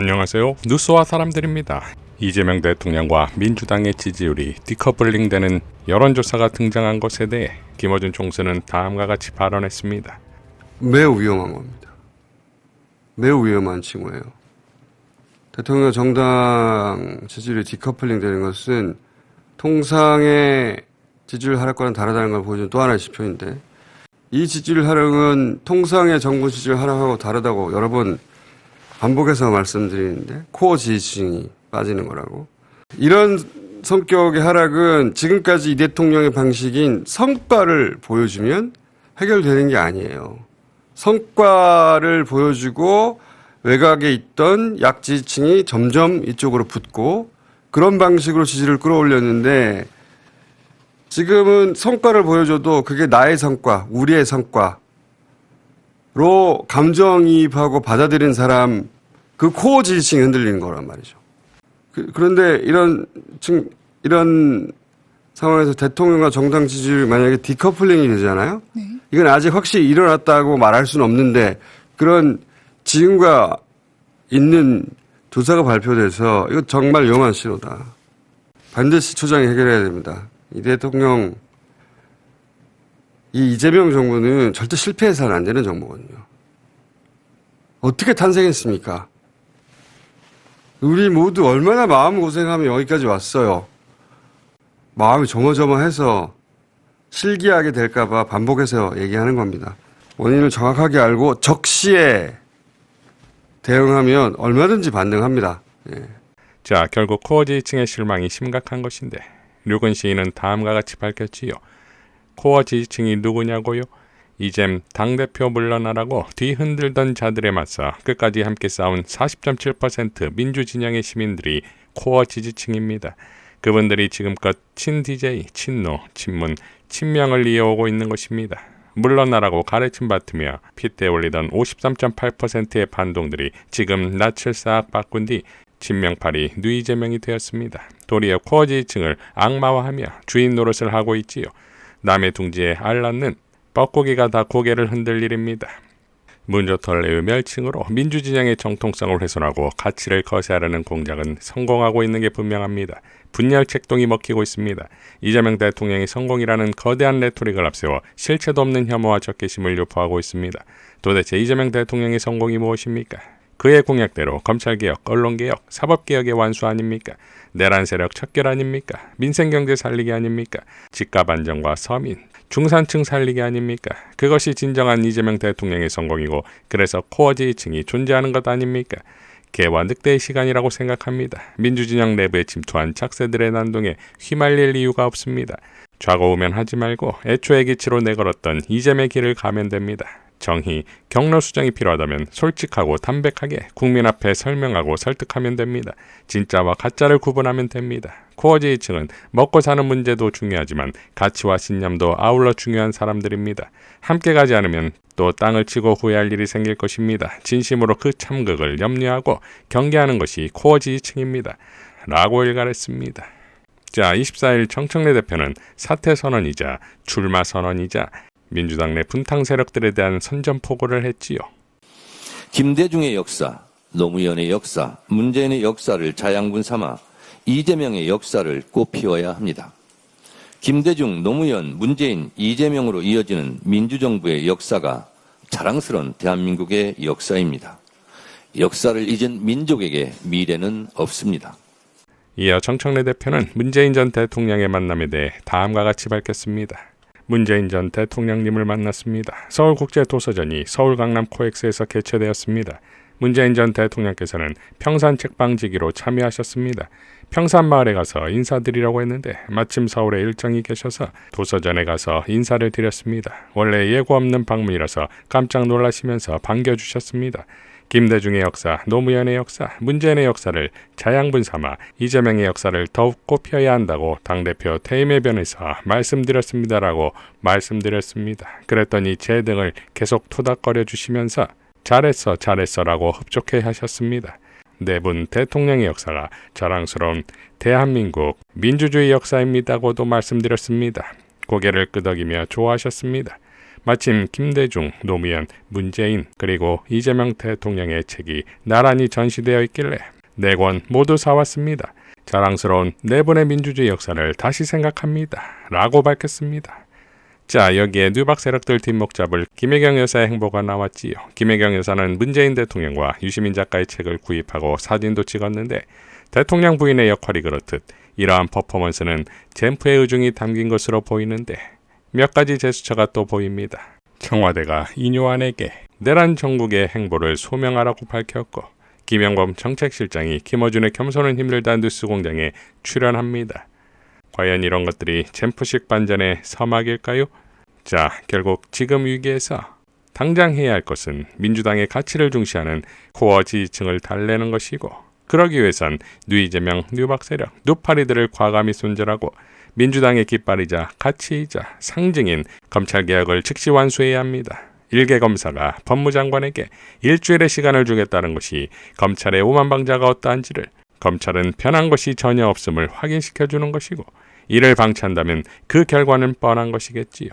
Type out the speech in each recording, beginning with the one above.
안녕하세요. 뉴스와 사람들입니다. 이재명 대통령과 민주당의 지지율이 디커플링되는 여론조사가 등장한 것에 대해 김어준 총수는 다음과 같이 발언했습니다. 매우 위험한 겁니다. 매우 위험한 징후예요. 대통령 정당 지지율이 디커플링되는 것은 통상의 지지율 하락과는 다르다는 걸 보여주는 또 하나의 지표인데, 이 지지율 하락은 통상의 정부 지지율 하락하고 다르다고 여러 번 반복해서 말씀드리는데, 코어 지지층이 빠지는 거라고. 이런 성격의 하락은 지금까지 이 대통령의 방식인 성과를 보여주면 해결되는 게 아니에요. 성과를 보여주고 외곽에 있던 약지지층이 점점 이쪽으로 붙고 그런 방식으로 지지를 끌어올렸는데, 지금은 성과를 보여줘도 그게 나의 성과, 우리의 성과로 감정이입하고 받아들인 사람, 그 코어 지지층이 흔들리는 거란 말이죠. 그런데 이런 상황에서 대통령과 정당 지지율이 만약에 디커플링이 되잖아요. 네. 이건 아직 확실히 일어났다고 말할 수는 없는데, 그런 징후가 있는 조사가 발표돼서 이거 정말 위험한 신호다. 반드시 초장이 해결해야 됩니다. 이 대통령, 이 이재명 정부는 절대 실패해서는 안 되는 정부거든요. 어떻게 탄생했습니까? 우리 모두 얼마나 마음고생하며 여기까지 왔어요. 마음이 조마조마해서 실기하게 될까봐 반복해서 얘기하는 겁니다. 원인을 정확하게 알고 적시에 대응하면 얼마든지 반등합니다. 예. 자, 결국 코어 지지층의 실망이 심각한 것인데, 류근 시인은 다음과 같이 밝혔지요. 코어 지지층이 누구냐고요? 이젠 당대표 물러나라고 뒤흔들던 자들에 맞서 끝까지 함께 싸운 40.7% 민주진영의 시민들이 코어 지지층입니다. 그분들이 지금껏 친DJ, 친노, 친문, 친명을 이어오고 있는 것입니다. 물러나라고 가래침 받으며 핏대 올리던 53.8%의 반동들이 지금 낯을 싹 바꾼 뒤 친명팔이 뉘이재명이 되었습니다. 도리어 코어 지지층을 악마화하며 주인 노릇을 하고 있지요. 남의 둥지에 알 낳는 뻐꾸기가 다 고개를 흔들 일입니다. 문조털레의 멸칭으로 민주진영의 정통성을 훼손하고 가치를 거세하려는 공작은 성공하고 있는 게 분명합니다. 분열 책동이 먹히고 있습니다. 이재명 대통령의 성공이라는 거대한 레토릭을 앞세워 실체도 없는 혐오와 적개심을 유포하고 있습니다. 도대체 이재명 대통령의 성공이 무엇입니까? 그의 공약대로 검찰개혁, 언론개혁, 사법개혁의 완수 아닙니까? 내란 세력 척결 아닙니까? 민생경제 살리기 아닙니까? 집값 안정과 서민, 중산층 살리기 아닙니까? 그것이 진정한 이재명 대통령의 성공이고, 그래서 코어 지지층이 존재하는 것 아닙니까? 개와 늑대의 시간이라고 생각합니다. 민주진영 내부에 침투한 착세들의 난동에 휘말릴 이유가 없습니다. 좌고우면 하지 말고 애초에 기치로 내걸었던 이재명의 길을 가면 됩니다. 정의, 경로 수정이 필요하다면 솔직하고 담백하게 국민 앞에 설명하고 설득하면 됩니다. 진짜와 가짜를 구분하면 됩니다. 코어 지지층은 먹고 사는 문제도 중요하지만 가치와 신념도 아울러 중요한 사람들입니다. 함께 가지 않으면 또 땅을 치고 후회할 일이 생길 것입니다. 진심으로 그 참극을 염려하고 경계하는 것이 코어 지지층입니다. 라고 일갈했습니다. 자, 24일 정청래 대표는 사퇴 선언이자 출마 선언이자 민주당 내 분탕 세력들에 대한 선전포고를 했지요. 김대중의 역사, 노무현의 역사, 문재인의 역사를 자양분 삼아 이재명의 역사를 꽃피워야 합니다. 김대중, 노무현, 문재인, 이재명으로 이어지는 민주정부의 역사가 자랑스러운 대한민국의 역사입니다. 역사를 잊은 민족에게 미래는 없습니다. 이어 정청래 대표는 문재인 전 대통령의 만남에 대해 다음과 같이 밝혔습니다. 문재인 전 대통령님을 만났습니다. 서울국제도서전이 서울 강남 코엑스에서 개최되었습니다. 문재인 전 대통령께서는 평산 책방지기로 참여하셨습니다. 평산마을에 가서 인사드리려고 했는데 마침 서울에 일정이 계셔서 도서전에 가서 인사를 드렸습니다. 원래 예고 없는 방문이라서 깜짝 놀라시면서 반겨주셨습니다. 김대중의 역사, 노무현의 역사, 문재인의 역사를 자양분 삼아 이재명의 역사를 더욱 꼽혀야 한다고 당대표 퇴임의 변에서 말씀드렸습니다라고 말씀드렸습니다. 그랬더니 제 등을 계속 토닥거려 주시면서 잘했어라고 흡족해 하셨습니다. 네 분 대통령의 역사가 자랑스러운 대한민국 민주주의 역사입니다고도 말씀드렸습니다. 고개를 끄덕이며 좋아하셨습니다. 마침 김대중, 노무현, 문재인 그리고 이재명 대통령의 책이 나란히 전시되어 있길래 4권 모두 사왔습니다. 자랑스러운 4분의 민주주의 역사를 다시 생각합니다. 라고 밝혔습니다. 자, 여기에 뉴박 세력들 뒷목 잡을 김혜경 여사의 행보가 나왔지요. 김혜경 여사는 문재인 대통령과 유시민 작가의 책을 구입하고 사진도 찍었는데 대통령 부인의 역할이 그렇듯 이러한 퍼포먼스는 젠프의 의중이 담긴 것으로 보이는데 몇 가지 제스처가 또 보입니다. 청와대가 이뇨한에게 내란 정국의 행보를 소명하라고 밝혔고 김영범 정책실장이 김어준의 겸손은 힘들다 뉴스공장에 출연합니다. 과연 이런 것들이 젠프식 반전의 서막일까요? 자, 결국 지금 위기에서 당장 해야 할 것은 민주당의 가치를 중시하는 코어 지지층을 달래는 것이고 그러기 위해선 뉴이재명, 뉴박세력, 뉴파리들을 과감히 손절하고 민주당의 깃발이자 가치이자 상징인 검찰개혁을 즉시 완수해야 합니다. 일개 검사가 법무장관에게 일주일의 시간을 주겠다는 것이 검찰의 오만방자가 어떠한지를 검찰은 변한 것이 전혀 없음을 확인시켜주는 것이고 이를 방치한다면 그 결과는 뻔한 것이겠지요.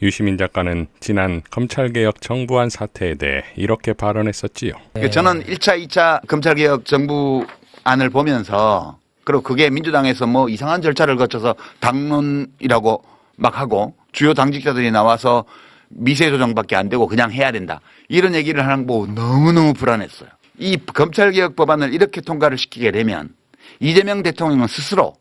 유시민 작가는 지난 검찰개혁 정부안 사태에 대해 이렇게 발언했었지요. 저는 1차, 2차 검찰개혁 정부안을 보면서 그리고 그게 민주당에서 뭐 이상한 절차를 거쳐서 당론이라고 막 하고 주요 당직자들이 나와서 미세 조정밖에 안 되고 그냥 해야 된다. 이런 얘기를 하는 거 보고 너무너무 불안했어요. 이 검찰개혁 법안을 이렇게 통과를 시키게 되면 이재명 대통령은 스스로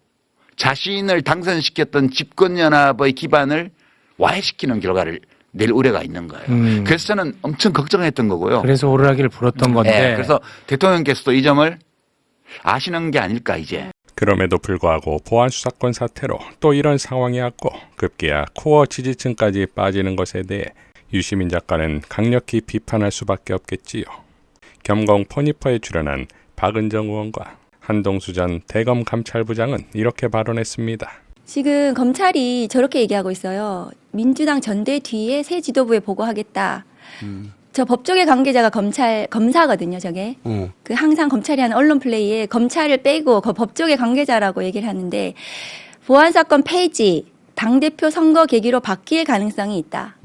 자신을 당선시켰던 집권연합의 기반을 와해시키는 결과를 낼 우려가 있는 거예요. 그래서 저는 엄청 걱정했던 거고요. 그래서 오르락기를 불었던 건데. 네, 그래서 대통령께서도 이 점을 아시는 게 아닐까 이제. 그럼에도 불구하고 보안수사권 사태로 또 이런 상황이 왔고 급기야 코어 지지층까지 빠지는 것에 대해 유시민 작가는 강력히 비판할 수밖에 없겠지요. 겸공 포니퍼에 출연한 박은정 의원과 한동수 전 대검 감찰부장은 이렇게 발언했습니다. 지금 검찰이 저렇게 얘기하고 있어요. 민주당 전대 뒤에 새 지도부에 보고하겠다. 저 법조계 관계자가 검사거든요, 저게. 그 항상 검찰이 하는 언론 플레이에 검찰을 빼고 그 법조계 관계자라고 얘기를 하는데 보안사건 폐지, 당대표 선거 계기로 바뀔 가능성이 있다.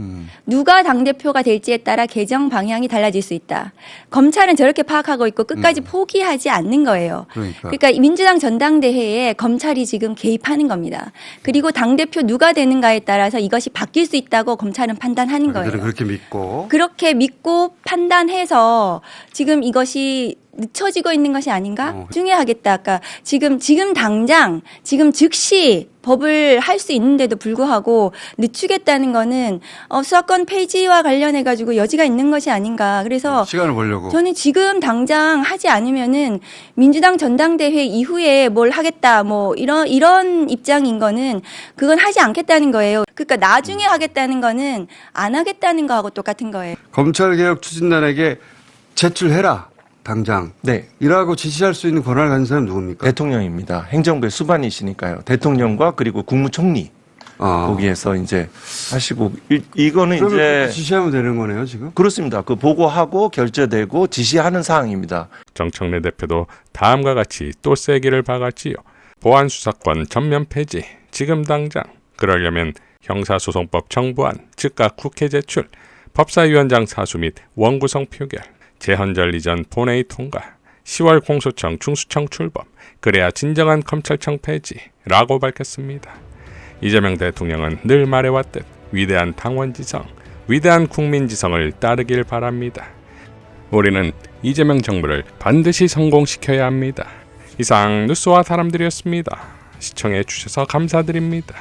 누가 당대표가 될지에 따라 개정 방향이 달라질 수 있다. 검찰은 저렇게 파악하고 있고 끝까지 포기하지 않는 거예요. 그러니까 민주당 전당대회에 검찰이 지금 개입하는 겁니다. 그리고 당대표 누가 되는가에 따라서 이것이 바뀔 수 있다고 검찰은 판단하는 거예요. 그렇게 믿고 판단해서 지금 이것이 늦춰지고 있는 것이 아닌가? 중요하겠다 아까 지금 당장 지금 즉시 법을 할 수 있는데도 불구하고 늦추겠다는 거는 수사권 폐지와 관련해 가지고 여지가 있는 것이 아닌가. 그래서 시간을 벌려고. 저는 지금 당장 하지 않으면은 민주당 전당대회 이후에 뭘 하겠다 뭐 이런 입장인 거는 그건 하지 않겠다는 거예요. 그러니까 나중에 하겠다는 거는 안 하겠다는 거하고 똑같은 거예요. 검찰개혁 추진단에게 제출해라. 당장. 네. 이라고 지시할 수 있는 권한을 가진 사람은 누굽니까? 대통령입니다. 행정부의 수반이시니까요. 대통령과 그리고 국무총리. 거기에서 이제 하시고, 이거는 이제. 지시하면 되는 거네요, 지금? 그렇습니다. 그 보고하고 결재되고 지시하는 사항입니다. 정청래 대표도 다음과 같이 또 세기를 박았지요. 보안수사권 전면 폐지, 지금 당장. 그러려면 형사소송법 정부안, 즉각 국회 제출, 법사위원장 사수 및 원구성 표결, 재헌절 이전 본회의 통과, 10월 공소청 중수청 출범, 그래야 진정한 검찰청 폐지라고 밝혔습니다. 이재명 대통령은 늘 말해왔듯 위대한 당원지성, 위대한 국민지성을 따르길 바랍니다. 우리는 이재명 정부를 반드시 성공시켜야 합니다. 이상 뉴스와 사람들이었습니다. 시청해 주셔서 감사드립니다.